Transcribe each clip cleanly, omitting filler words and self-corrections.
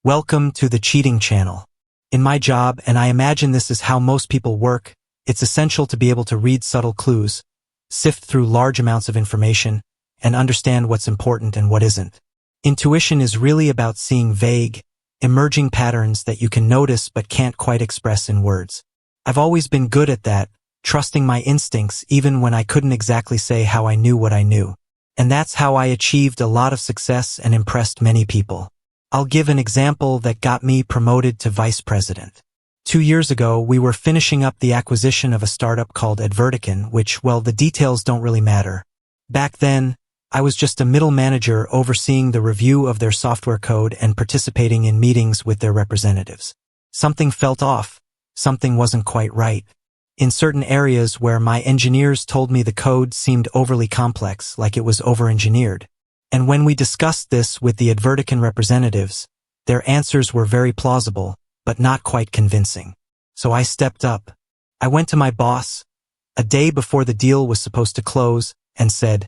Welcome to the cheating channel. In my job, and I imagine this is how most people work, it's essential to be able to read subtle clues, sift through large amounts of information, and understand what's important and what isn't. Intuition is really about seeing vague, emerging patterns that you can notice but can't quite express in words. I've always been good at that, trusting my instincts even when I couldn't exactly say how I knew what I knew. And that's how I achieved a lot of success and impressed many people. I'll give an example that got me promoted to vice president. 2 years ago, we were finishing up the acquisition of a startup called Advertican, which, well, the details don't really matter. Back then, I was just a middle manager overseeing the review of their software code and participating in meetings with their representatives. Something felt off. Something wasn't quite right. In certain areas where my engineers told me the code seemed overly complex, like it was over-engineered. And when we discussed this with the Advertican representatives, their answers were very plausible, but not quite convincing. So I stepped up. I went to my boss, a day before the deal was supposed to close, and said,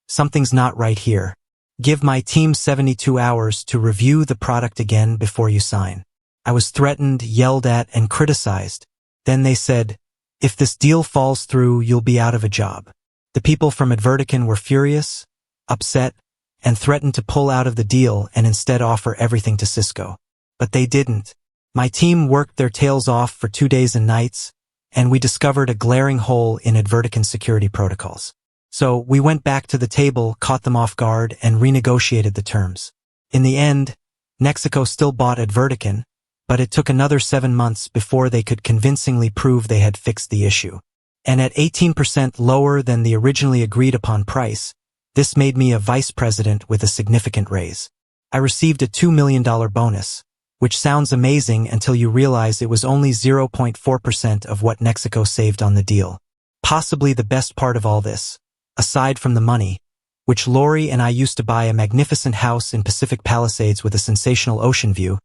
"Something's not right here. Give my team 72 hours to review the product again before you sign." I was threatened, yelled at, and criticized. Then they said, "If this deal falls through, you'll be out of a job." The people from Advertican were furious, upset, and threatened to pull out of the deal and instead offer everything to Cisco. But they didn't. My team worked their tails off for 2 days and nights, and we discovered a glaring hole in Advertican security protocols. So we went back to the table, caught them off guard, and renegotiated the terms. In the end, Nexico still bought Advertican, but it took another 7 months before they could convincingly prove they had fixed the issue. And at 18% lower than the originally agreed upon price, this made me a vice president with a significant raise. I received a $2 million bonus, which sounds amazing until you realize it was only 0.4% of what Nexico saved on the deal. Possibly the best part of all this, aside from the money, which Lori and I used to buy a magnificent house in Pacific Palisades with a sensational ocean view,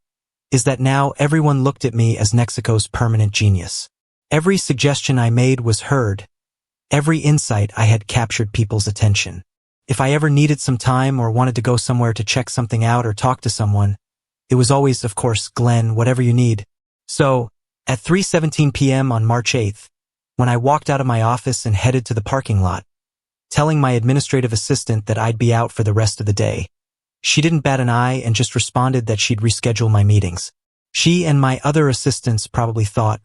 is that now everyone looked at me as Nexico's permanent genius. Every suggestion I made was heard. Every insight I had captured people's attention. If I ever needed some time or wanted to go somewhere to check something out or talk to someone, it was always, of course, "Glenn, whatever you need." So, at 3:17 p.m. on March 8th, when I walked out of my office and headed to the parking lot, telling my administrative assistant that I'd be out for the rest of the day, she didn't bat an eye and just responded that she'd reschedule my meetings. She and my other assistants probably thought,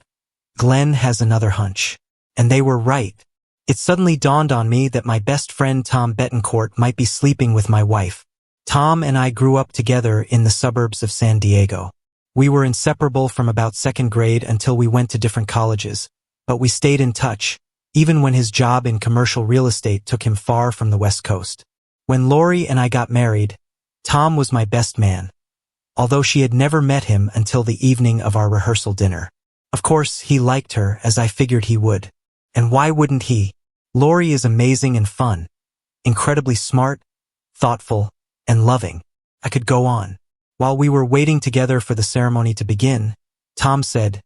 "Glenn has another hunch." And they were right. It suddenly dawned on me that my best friend Tom Betancourt might be sleeping with my wife. Tom and I grew up together in the suburbs of San Diego. We were inseparable from about 2nd grade until we went to different colleges, but we stayed in touch, even when his job in commercial real estate took him far from the West Coast. When Lori and I got married, Tom was my best man, although she had never met him until the evening of our rehearsal dinner. Of course, he liked her, as I figured he would. And why wouldn't he? Lori is amazing and fun, incredibly smart, thoughtful, and loving. I could go on. While we were waiting together for the ceremony to begin, Tom said,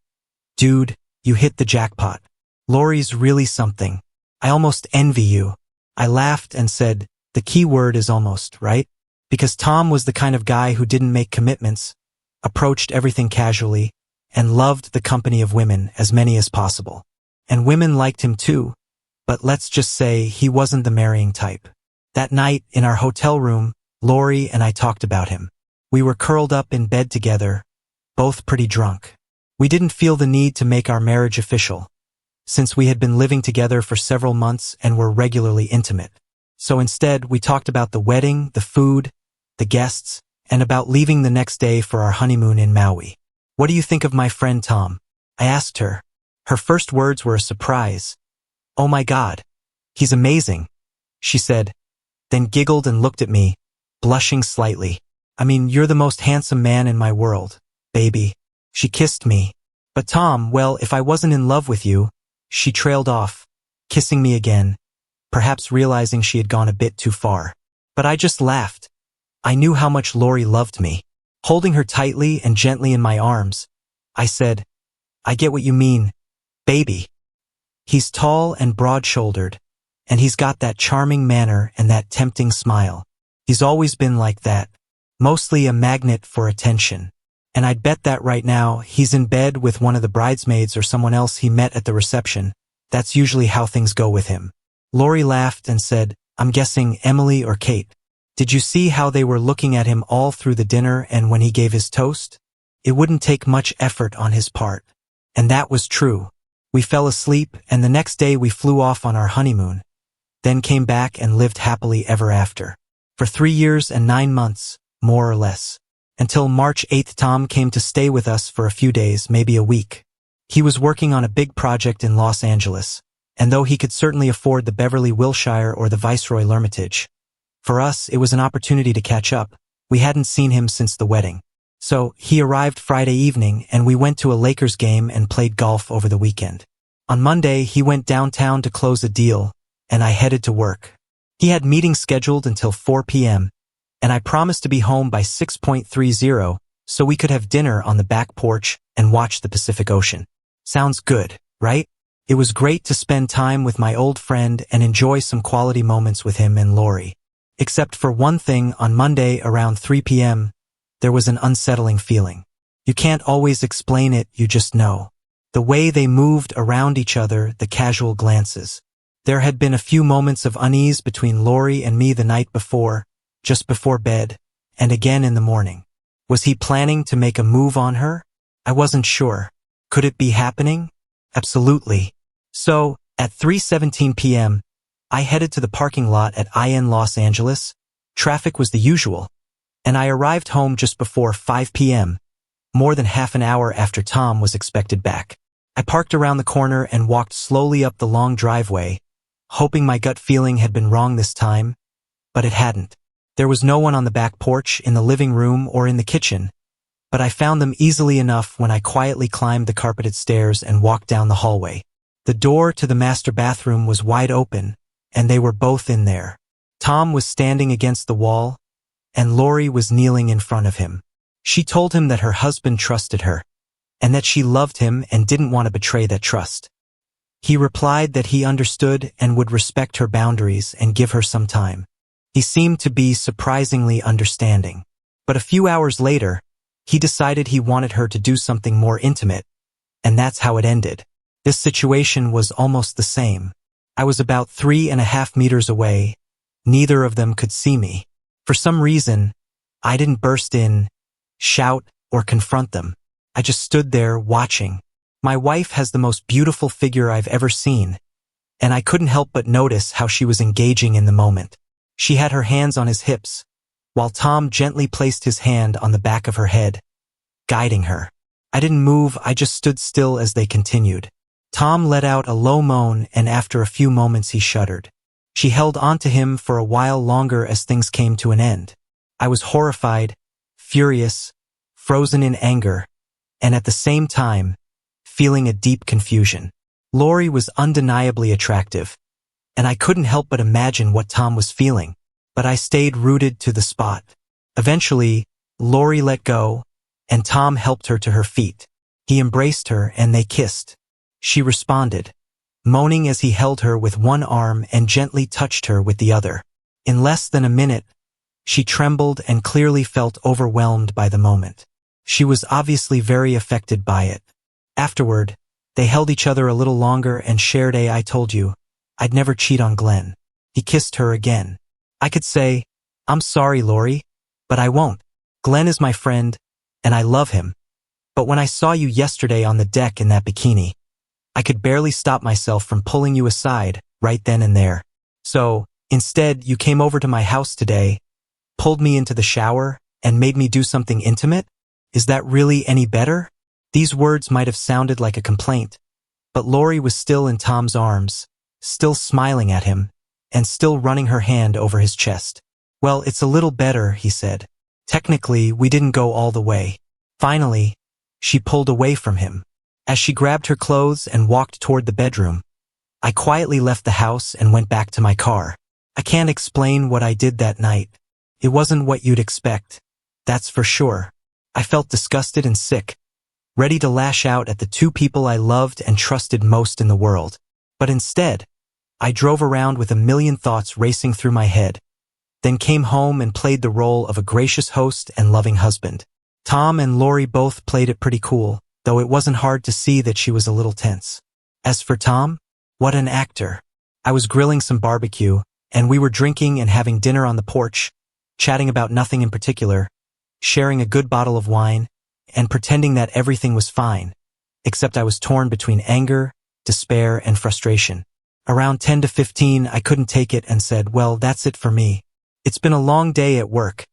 "Dude, you hit the jackpot. Lori's really something. I almost envy you." I laughed and said, "The key word is almost, right?" Because Tom was the kind of guy who didn't make commitments, approached everything casually, and loved the company of women, as many as possible. And women liked him too, but let's just say he wasn't the marrying type. That night, in our hotel room, Lori and I talked about him. We were curled up in bed together, both pretty drunk. We didn't feel the need to make our marriage official, since we had been living together for several months and were regularly intimate. So instead, we talked about the wedding, the food, the guests, and about leaving the next day for our honeymoon in Maui. "What do you think of my friend Tom?" I asked her. Her first words were a surprise. "Oh my God, he's amazing," she said, then giggled and looked at me, blushing slightly. "I mean, you're the most handsome man in my world, baby." She kissed me. "But Tom, well, if I wasn't in love with you," she trailed off, kissing me again, perhaps realizing she had gone a bit too far. But I just laughed. I knew how much Lori loved me. Holding her tightly and gently in my arms, I said, "I get what you mean, baby. He's tall and broad-shouldered, and he's got that charming manner and that tempting smile. He's always been like that, mostly a magnet for attention. And I'd bet that right now he's in bed with one of the bridesmaids or someone else he met at the reception. That's usually how things go with him. Lori laughed and said, I'm guessing Emily or Kate. Did you see how they were looking at him all through the dinner and when he gave his toast? It wouldn't take much effort on his part. And that was true. We fell asleep, and the next day we flew off on our honeymoon, then came back and lived happily ever after. For 3 years and 9 months, more or less. Until March 8th, Tom came to stay with us for a few days, maybe a week. He was working on a big project in Los Angeles, and though he could certainly afford the Beverly Wilshire or the Viceroy L'Hermitage, for us it was an opportunity to catch up. We hadn't seen him since the wedding. So, he arrived Friday evening and we went to a Lakers game and played golf over the weekend. On Monday, he went downtown to close a deal, and I headed to work. He had meetings scheduled until 4 p.m., and I promised to be home by 6:30 so we could have dinner on the back porch and watch the Pacific Ocean. Sounds good, right? It was great to spend time with my old friend and enjoy some quality moments with him and Lori. Except for one thing, on Monday around 3 p.m., there was an unsettling feeling. You can't always explain it, you just know. The way they moved around each other, the casual glances. There had been a few moments of unease between Lori and me the night before, just before bed, and again in the morning. Was he planning to make a move on her? I wasn't sure. Could it be happening? Absolutely. So, at 3:17 p.m., I headed to the parking lot at IN Los Angeles. Traffic was the usual, and I arrived home just before 5 p.m., more than half an hour after Tom was expected back. I parked around the corner and walked slowly up the long driveway, hoping my gut feeling had been wrong this time, but it hadn't. There was no one on the back porch, in the living room, or in the kitchen, but I found them easily enough when I quietly climbed the carpeted stairs and walked down the hallway. The door to the master bathroom was wide open, and they were both in there. Tom was standing against the wall, and Lori was kneeling in front of him. She told him that her husband trusted her, and that she loved him and didn't want to betray that trust. He replied that he understood and would respect her boundaries and give her some time. He seemed to be surprisingly understanding. But a few hours later, he decided he wanted her to do something more intimate, and that's how it ended. This situation was almost the same. I was about 3.5 meters away. Neither of them could see me. For some reason, I didn't burst in, shout, or confront them. I just stood there watching. My wife has the most beautiful figure I've ever seen, and I couldn't help but notice how she was engaging in the moment. She had her hands on his hips, while Tom gently placed his hand on the back of her head, guiding her. I didn't move, I just stood still as they continued. Tom let out a low moan, and after a few moments he shuddered. She held onto him for a while longer as things came to an end. I was horrified, furious, frozen in anger, and at the same time, feeling a deep confusion. Lori was undeniably attractive, and I couldn't help but imagine what Tom was feeling, but I stayed rooted to the spot. Eventually, Lori let go, and Tom helped her to her feet. He embraced her and they kissed. She responded, moaning as he held her with one arm and gently touched her with the other. In less than a minute, she trembled and clearly felt overwhelmed by the moment. She was obviously very affected by it. Afterward, they held each other a little longer and shared I told you, I'd never cheat on Glenn. He kissed her again. I could say, I'm sorry, Lori, but I won't. Glenn is my friend, and I love him. But when I saw you yesterday on the deck in that bikini, I could barely stop myself from pulling you aside right then and there. So, instead, you came over to my house today, pulled me into the shower, and made me do something intimate? Is that really any better? These words might have sounded like a complaint, but Lori was still in Tom's arms, still smiling at him, and still running her hand over his chest. Well, it's a little better, he said. Technically, we didn't go all the way. Finally, she pulled away from him. As she grabbed her clothes and walked toward the bedroom, I quietly left the house and went back to my car. I can't explain what I did that night. It wasn't what you'd expect. That's for sure. I felt disgusted and sick, ready to lash out at the two people I loved and trusted most in the world. But instead, I drove around with a million thoughts racing through my head, then came home and played the role of a gracious host and loving husband. Tom and Lori both played it pretty cool, though it wasn't hard to see that she was a little tense. As for Tom, what an actor. I was grilling some barbecue, and we were drinking and having dinner on the porch, chatting about nothing in particular, sharing a good bottle of wine, and pretending that everything was fine, except I was torn between anger, despair, and frustration. Around 10 to 15, I couldn't take it and said, well, that's it for me. It's been a long day at work.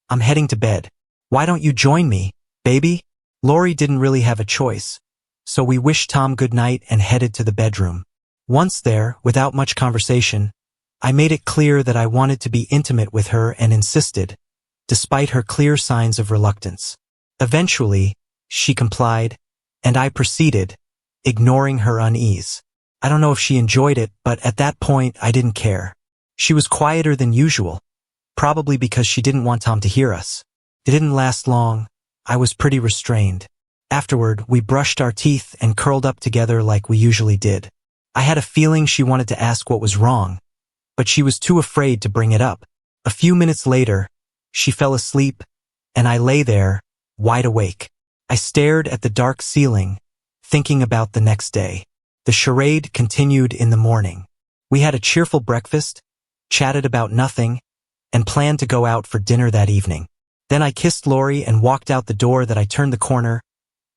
I'm heading to bed. Why don't you join me, baby? Lori didn't really have a choice, so we wished Tom good night and headed to the bedroom. Once there, without much conversation, I made it clear that I wanted to be intimate with her and insisted, despite her clear signs of reluctance. Eventually, she complied, and I proceeded, ignoring her unease. I don't know if she enjoyed it, but at that point I didn't care. She was quieter than usual, probably because she didn't want Tom to hear us. It didn't last long. I was pretty restrained. Afterward, we brushed our teeth and curled up together like we usually did. I had a feeling she wanted to ask what was wrong, but she was too afraid to bring it up. A few minutes later, she fell asleep, and I lay there, wide awake. I stared at the dark ceiling, thinking about the next day. The charade continued in the morning. We had a cheerful breakfast, chatted about nothing, and planned to go out for dinner that evening. Then I kissed Lori and walked out the door that I turned the corner,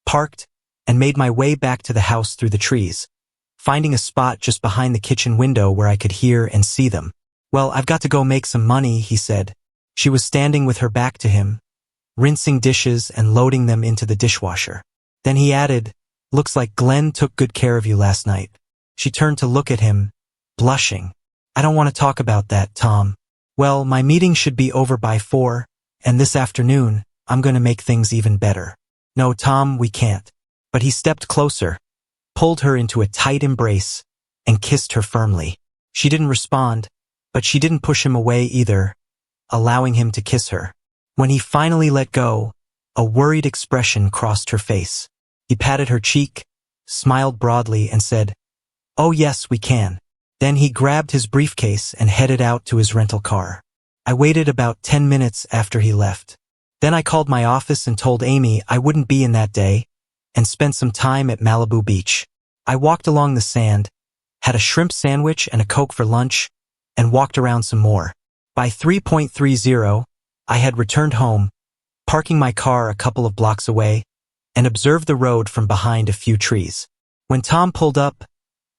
parked, and made my way back to the house through the trees, finding a spot just behind the kitchen window where I could hear and see them. Well, I've got to go make some money, he said. She was standing with her back to him, rinsing dishes and loading them into the dishwasher. Then he added, looks like Glenn took good care of you last night. She turned to look at him, blushing. I don't want to talk about that, Tom. Well, my meeting should be over by 4, and this afternoon, I'm going to make things even better. No, Tom, we can't. But he stepped closer, pulled her into a tight embrace, and kissed her firmly. She didn't respond, but she didn't push him away either, allowing him to kiss her. When he finally let go, a worried expression crossed her face. He patted her cheek, smiled broadly, and said, oh yes, we can. Then he grabbed his briefcase and headed out to his rental car. I waited about 10 minutes after he left. Then I called my office and told Amy I wouldn't be in that day, and spent some time at Malibu Beach. I walked along the sand, had a shrimp sandwich and a Coke for lunch, and walked around some more. By 3:30, I had returned home, parking my car a couple of blocks away, and observed the road from behind a few trees. When Tom pulled up,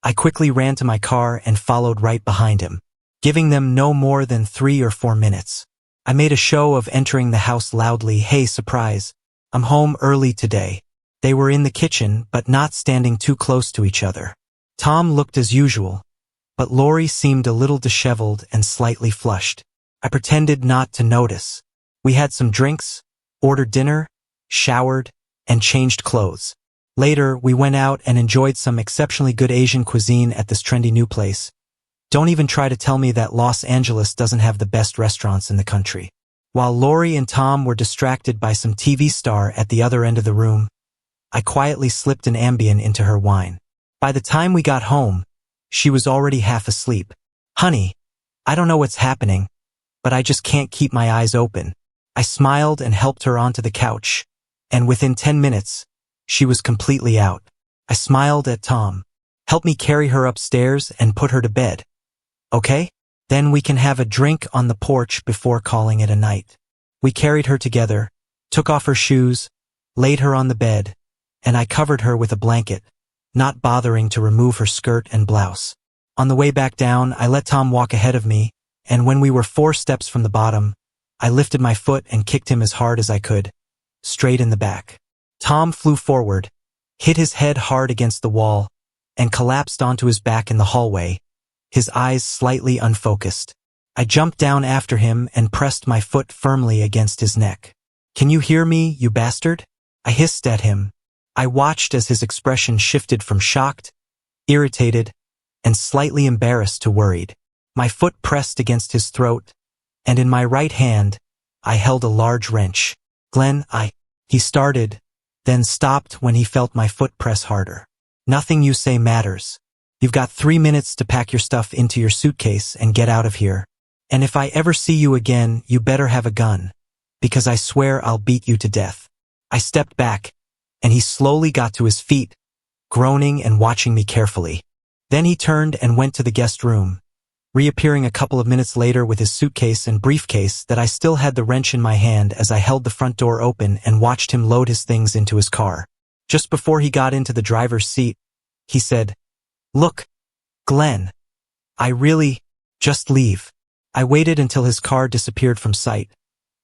I quickly ran to my car and followed right behind him, giving them no more than 3 or 4 minutes. I made a show of entering the house loudly. Hey, surprise, I'm home early today. They were in the kitchen, but not standing too close to each other. Tom looked as usual, but Lori seemed a little disheveled and slightly flushed. I pretended not to notice. We had some drinks, ordered dinner, showered, and changed clothes. Later, we went out and enjoyed some exceptionally good Asian cuisine at this trendy new place. Don't even try to tell me that Los Angeles doesn't have the best restaurants in the country. While Lori and Tom were distracted by some TV star at the other end of the room, I quietly slipped an Ambien into her wine. By the time we got home, she was already half asleep. Honey, I don't know what's happening, but I just can't keep my eyes open. I smiled and helped her onto the couch, and within 10 minutes, she was completely out. I smiled at Tom. Help me carry her upstairs and put her to bed. Okay? Then we can have a drink on the porch before calling it a night. We carried her together, took off her shoes, laid her on the bed, and I covered her with a blanket, not bothering to remove her skirt and blouse. On the way back down, I let Tom walk ahead of me, and when we were 4 steps from the bottom, I lifted my foot and kicked him as hard as I could, straight in the back. Tom flew forward, hit his head hard against the wall, and collapsed onto his back in the hallway, his eyes slightly unfocused. I jumped down after him and pressed my foot firmly against his neck. Can you hear me, you bastard? I hissed at him. I watched as his expression shifted from shocked, irritated, and slightly embarrassed to worried. My foot pressed against his throat, and in my right hand, I held a large wrench. Glenn, he started, then stopped when he felt my foot press harder. Nothing you say matters. You've got 3 minutes to pack your stuff into your suitcase and get out of here. And if I ever see you again, you better have a gun, because I swear I'll beat you to death. I stepped back, and he slowly got to his feet, groaning and watching me carefully. Then he turned and went to the guest room, reappearing a couple of minutes later with his suitcase and briefcase that I still had the wrench in my hand as I held the front door open and watched him load his things into his car. Just before he got into the driver's seat, he said, "Look, Glenn, just leave." I waited until his car disappeared from sight,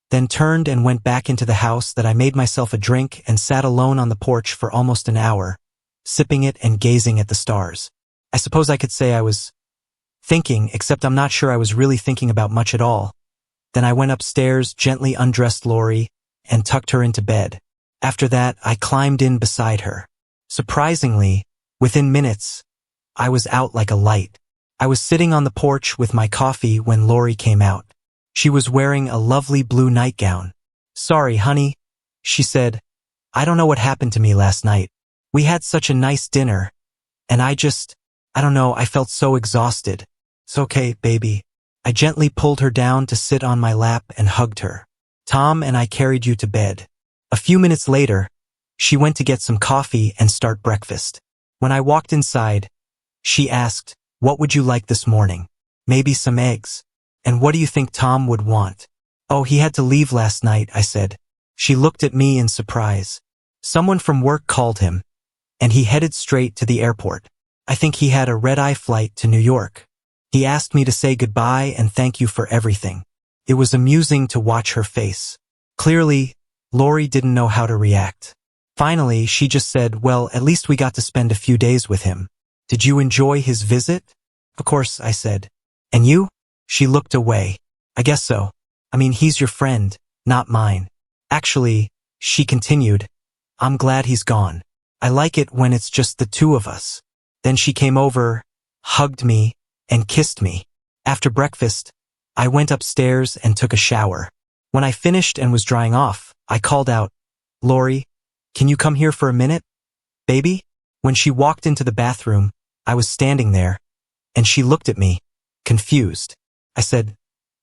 then turned and went back into the house that I made myself a drink and sat alone on the porch for almost an hour, sipping it and gazing at the stars. I suppose I could say I was thinking, except I'm not sure I was really thinking about much at all. Then I went upstairs, gently undressed Lori, and tucked her into bed. After that, I climbed in beside her. Surprisingly, within minutes, I was out like a light. I was sitting on the porch with my coffee when Lori came out. She was wearing a lovely blue nightgown. "Sorry, honey," she said. "I don't know what happened to me last night. We had such a nice dinner, and I don't know, I felt so exhausted." "It's okay, baby." I gently pulled her down to sit on my lap and hugged her. "Tom and I carried you to bed." A few minutes later, she went to get some coffee and start breakfast. When I walked inside, she asked, "What would you like this morning?" "Maybe some eggs." "And what do you think Tom would want?" "Oh, he had to leave last night," I said. She looked at me in surprise. "Someone from work called him, and he headed straight to the airport. I think he had a red-eye flight to New York. He asked me to say goodbye and thank you for everything." It was amusing to watch her face. Clearly, Lori didn't know how to react. Finally, she just said, "Well, at least we got to spend a few days with him." "Did you enjoy his visit?" "Of course," I said. "And you?" She looked away. "I guess so. I mean, he's your friend, not mine." "Actually," she continued, "I'm glad he's gone. I like it when it's just the two of us." Then she came over, hugged me, and kissed me. After breakfast, I went upstairs and took a shower. When I finished and was drying off, I called out, "Lori, can you come here for a minute, baby?" When she walked into the bathroom, I was standing there, and she looked at me, confused. I said,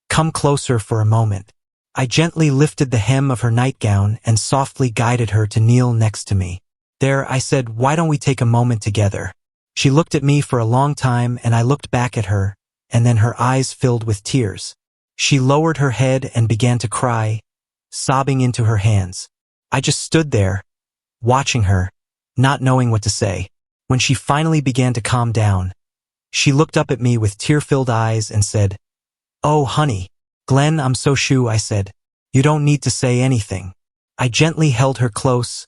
"Come closer for a moment." I gently lifted the hem of her nightgown and softly guided her to kneel next to me. There, I said, "Why don't we take a moment together?" She looked at me for a long time, and I looked back at her, and then her eyes filled with tears. She lowered her head and began to cry, sobbing into her hands. I just stood there, watching her, not knowing what to say. When she finally began to calm down, she looked up at me with tear-filled eyes and said, "Oh, honey." "Glenn, I'm so sure," I said. "You don't need to say anything." I gently held her close,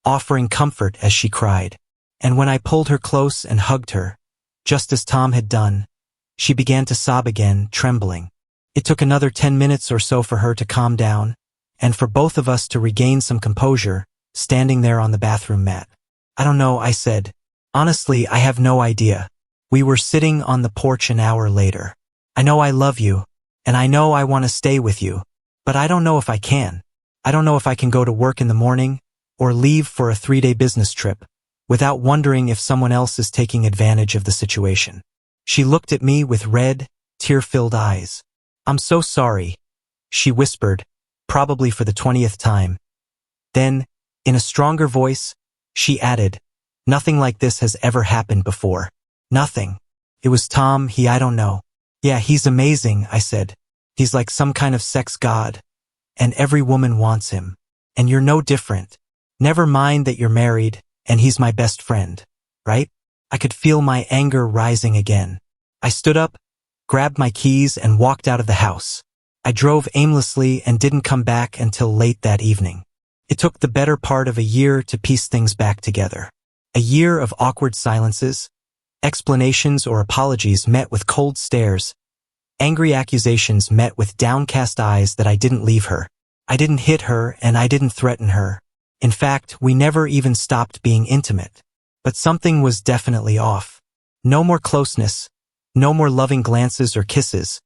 offering comfort as she cried. And when I pulled her close and hugged her, just as Tom had done, she began to sob again, trembling. It took another 10 minutes or so for her to calm down, and for both of us to regain some composure, standing there on the bathroom mat. "I don't know," I said. "Honestly, I have no idea." We were sitting on the porch an hour later. "I know I love you, and I know I want to stay with you, but I don't know if I can. I don't know if I can go to work in the morning, or leave for a 3-day business trip, without wondering if someone else is taking advantage of the situation." She looked at me with red, tear-filled eyes. "I'm so sorry," she whispered, probably for the 20th time. Then, in a stronger voice, she added, "Nothing like this has ever happened before. Nothing. It was Tom, I don't know." "Yeah, he's amazing," I said. "He's like some kind of sex god, and every woman wants him. And you're no different. Never mind that you're married, and he's my best friend, right?" I could feel my anger rising again. I stood up, grabbed my keys, and walked out of the house. I drove aimlessly and didn't come back until late that evening. It took the better part of a year to piece things back together. A year of awkward silences, explanations or apologies met with cold stares, angry accusations met with downcast eyes that I didn't leave her. I didn't hit her and I didn't threaten her. In fact, we never even stopped being intimate. But something was definitely off. No more closeness, no more loving glances or kisses,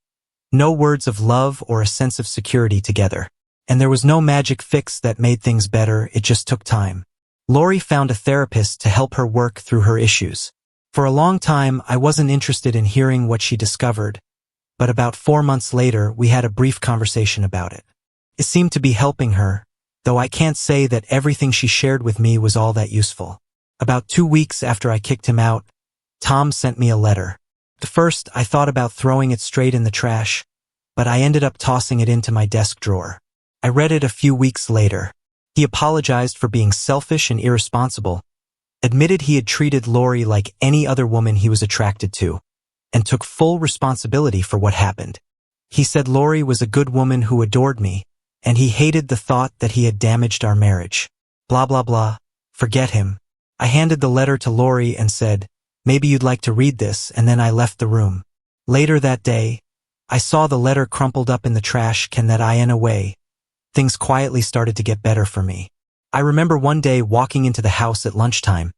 no words of love or a sense of security together. And there was no magic fix that made things better, it just took time. Lori found a therapist to help her work through her issues. For a long time, I wasn't interested in hearing what she discovered, but about 4 months later, we had a brief conversation about it. It seemed to be helping her, though I can't say that everything she shared with me was all that useful. About 2 weeks after I kicked him out, Tom sent me a letter. At first, I thought about throwing it straight in the trash, but I ended up tossing it into my desk drawer. I read it a few weeks later. He apologized for being selfish and irresponsible, admitted he had treated Lori like any other woman he was attracted to, and took full responsibility for what happened. He said Lori was a good woman who adored me, and he hated the thought that he had damaged our marriage. Blah blah blah. Forget him. I handed the letter to Lori and said, "Maybe you'd like to read this," and then I left the room. Later that day, I saw the letter crumpled up in the trash can that IN away. Things quietly started to get better for me. I remember one day walking into the house at lunchtime,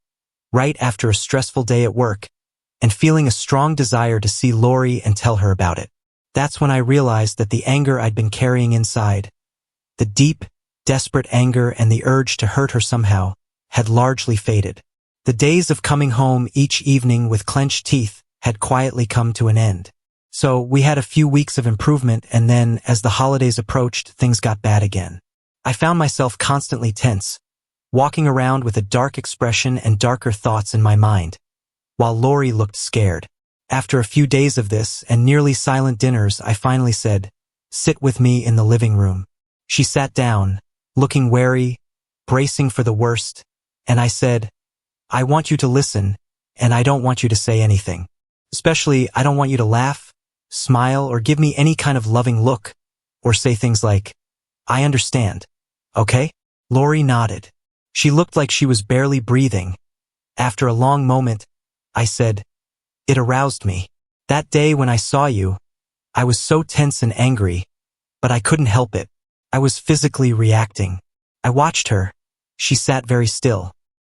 right after a stressful day at work, and feeling a strong desire to see Lori and tell her about it. That's when I realized that the anger I'd been carrying inside, the deep, desperate anger and the urge to hurt her somehow, had largely faded. The days of coming home each evening with clenched teeth had quietly come to an end. So we had a few weeks of improvement, and then, as the holidays approached, things got bad again. I found myself constantly tense, walking around with a dark expression and darker thoughts in my mind, while Lori looked scared. After a few days of this and nearly silent dinners, I finally said, "Sit with me in the living room." She sat down, looking wary, bracing for the worst, and I said, "I want you to listen, and I don't want you to say anything. Especially, I don't want you to laugh, smile, or give me any kind of loving look, or say things like, 'I understand.' Okay?" Lori nodded. She looked like she was barely breathing. After a long moment, I said, "It aroused me. That day when I saw you, I was so tense and angry, but I couldn't help it. I was physically reacting." I watched her. She sat very still.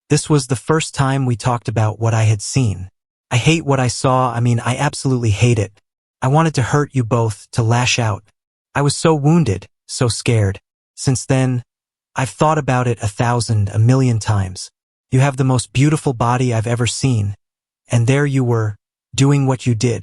This was the first time we talked about what I had seen. I hate what I saw. I absolutely hate it. I wanted to hurt you both, to lash out. I was so wounded, so scared. Since then, I've thought about it a million times. You have the most beautiful body I've ever seen. And there you were, doing what you did.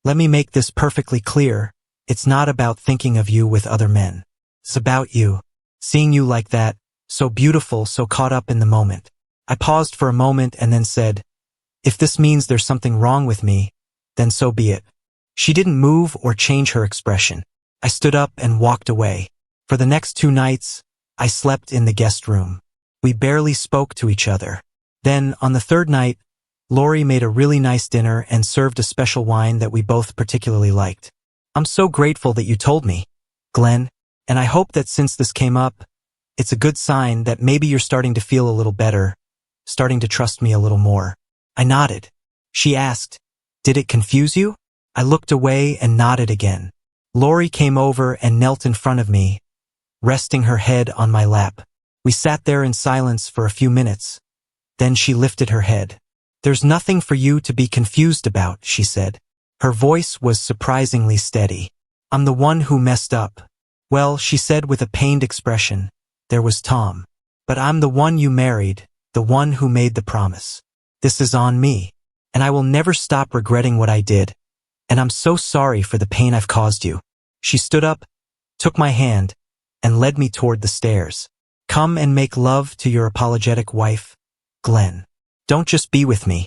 Let me make this perfectly clear. It's not about thinking of you with other men. It's about you. Seeing you like that, so beautiful, so caught up in the moment. I paused for a moment and then said, "If this means there's something wrong with me, then so be it." She didn't move or change her expression. I stood up and walked away. For the next 2 nights, I slept in the guest room. We barely spoke to each other. Then, on the 3rd night, Lori made a really nice dinner and served a special wine that we both particularly liked. "I'm so grateful that you told me, Glenn, and I hope that since this came up, it's a good sign that maybe you're starting to feel a little better, starting to trust me a little more." I nodded. She asked, "Did it confuse you?" I looked away and nodded again. Lori came over and knelt in front of me, resting her head on my lap. We sat there in silence for a few minutes. Then she lifted her head. "There's nothing for you to be confused about," she said. Her voice was surprisingly steady. "I'm the one who messed up. Well," she said with a pained expression, "there was Tom. But I'm the one you married, the one who made the promise. This is on me, and I will never stop regretting what I did. And I'm so sorry for the pain I've caused you." She stood up, took my hand, and led me toward the stairs. "Come and make love to your apologetic wife, Glenn. Don't just be with me.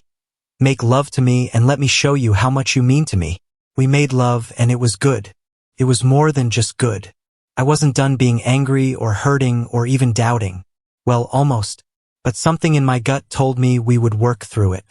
Make love to me and let me show you how much you mean to me." We made love and it was good. It was more than just good. I wasn't done being angry or hurting or even doubting. Well, almost. But something in my gut told me we would work through it.